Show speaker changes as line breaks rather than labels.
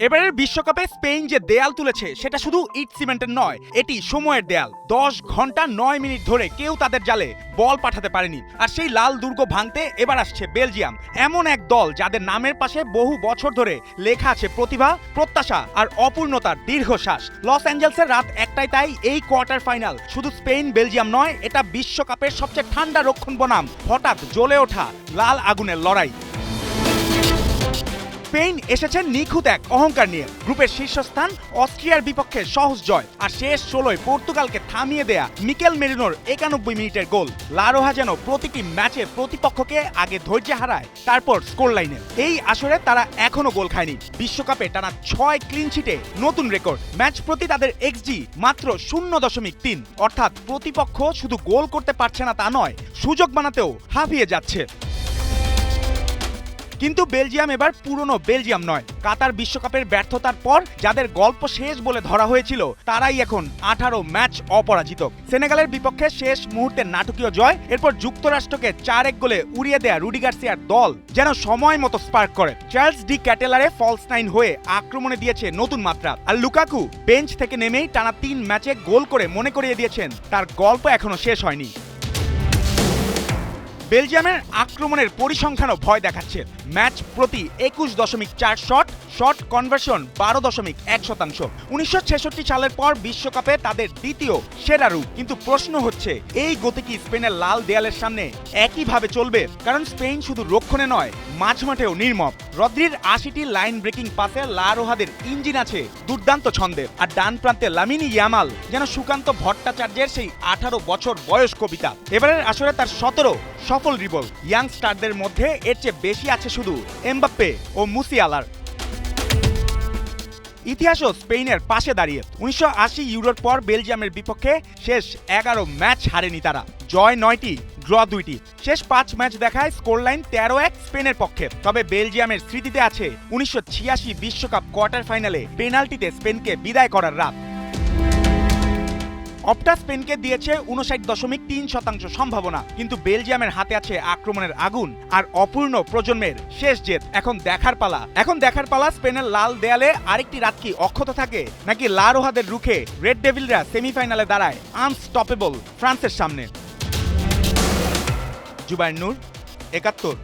এবারের বিশ্বকাপে স্পেন যে দেয়াল তুলেছে সেটা শুধু ইট সিমেন্টের নয়, এটি সময়ের দেয়াল। 10 ঘন্টা 9 মিনিট ধরে কেউ তাদের জালে বল পাঠাতে পারেনি। আর সেই লাল দুর্গ ভাঙতে এবার আসছে বেলজিয়াম, এমন এক দল যাদের নামের পাশে বহু বছর ধরে লেখা আছে প্রতিভা, প্রত্যাশা আর অপূর্ণতার দীর্ঘশ্বাস। লস অ্যাঞ্জেলসের রাত একটাই, তাই এই কোয়ার্টার ফাইনাল শুধু স্পেন বেলজিয়াম নয়, এটা বিশ্বকাপের সবচেয়ে ঠান্ডা রক্ষণ বনাম হঠাৎ জ্বলে ওঠা লাল আগুনের লড়াই। স্পেন এসেছে নিখুঁত এক অহংকার নিয়ে। গ্রুপের শীর্ষস্থান, অস্ট্রিয়ার বিপক্ষে সহজ জয়, আর শেষ 16য় পর্তুগালকে থামিয়ে দেয়া মিকেল মেরিনোর 91 মিনিটের গোল। লা রোহা যেন প্রতিটি ম্যাচে প্রতিপক্ষকে আগে ধৈর্য হারায়, তারপর স্কোর লাইনে। এই আসরে তারা এখনো গোল খায়নি। বিশ্বকাপে টানা 6 ক্লিন শিটে নতুন রেকর্ড। ম্যাচ প্রতি তাদের এক্সজি মাত্র 0.3, অর্থাৎ প্রতিপক্ষ শুধু গোল করতে পারছে না তা নয়, সুযোগ বানাতেও হাঁপিয়ে যাচ্ছে। কিন্তু বেলজিয়াম এবার পুরনো বেলজিয়াম নয়। কাতার বিশ্বকাপের ব্যর্থতার পর যাদের গল্প শেষ বলে ধরা হয়েছিল তারাই এখন 18 ম্যাচ অপরাজিত। সেনেগালের বিপক্ষে শেষ মুহূর্তের নাটকীয় জয়, এরপর যুক্তরাষ্ট্রকে 4-1 গোলে উড়িয়ে দেয়া রুডি গার্সিয়ার দল যেন সময় মতো স্পার্ক করে। চার্লস ডি ক্যাটেলারে ফলস 9 হয়ে আক্রমণে দিয়েছে নতুন মাত্রা, আর লুকাকু বেঞ্চ থেকে নেমেই টানা 3 ম্যাচে গোল করে মনে করিয়ে দিয়েছেন তার গল্প এখনো শেষ হয়নি। বেলজিয়ামের আক্রমণের পরিসংখ্যানও ভয় দেখাচ্ছে। ম্যাচ প্রতি 21.4 শট কনভার্সন 12.1%। 1966 সালের পর বিশ্বকাপে তাদের দ্বিতীয় সেরা রূপ। কিন্তু প্রশ্ন হচ্ছে, এই গতি কি স্পেনের লাল দেয়ালের সামনে একইভাবে চলবে? কারণ স্পেন শুধু রক্ষণে নয়, মাঝমাঠেও নির্মম। রদ্রির 80টি লাইন ব্রেকিং পাসে লা রোহাদের ইঞ্জিন আছে দুর্দান্ত ছন্দে, আর ডান প্রান্তে লামিনি ইয়ামাল যেন সুকান্ত ভট্টাচার্যের সেই 18 বছর বয়স কবিতা। এবারের আসরে তার 17 সফল ড্রিবল। ইয়াং স্টারদের মধ্যে এর চেয়ে বেশি আছে শুধু এমবাপ্পে ও মুসিয়ালার। ইতিহাসও স্পেনের পাশে দাঁড়িয়ে। 1980 ইউরোর পর বেলজিয়ামের বিপক্ষে শেষ 11 ম্যাচ হারেনি তারা, জয় 9টি, ড্র 2টি। শেষ 5 ম্যাচ দেখায় স্কোর লাইন 13-1 স্পেনের পক্ষে। তবে বেলজিয়ামের স্মৃতিতে আছে 1986 বিশ্বকাপ কোয়ার্টার ফাইনালে পেনাল্টিতে স্পেনকে বিদায় করার রাত। অপটা স্পেনকে দিয়েছে 59.3% সম্ভাবনা, কিন্তু বেলজিয়ামের হাতে আছে আক্রমণের আগুন আর অপূর্ণ প্রজন্মের শেষ জেত। এখন দেখার পালা স্পেনের লাল দেয়ালে আরেকটি রাত কি অক্ষত থাকে, নাকি লা রোহাদের রুখে রেড ডেভিলরা সেমিফাইনালে দাঁড়ায় আনস্টপেবল ফ্রান্সের সামনে। জুবায়ের নূর, 71।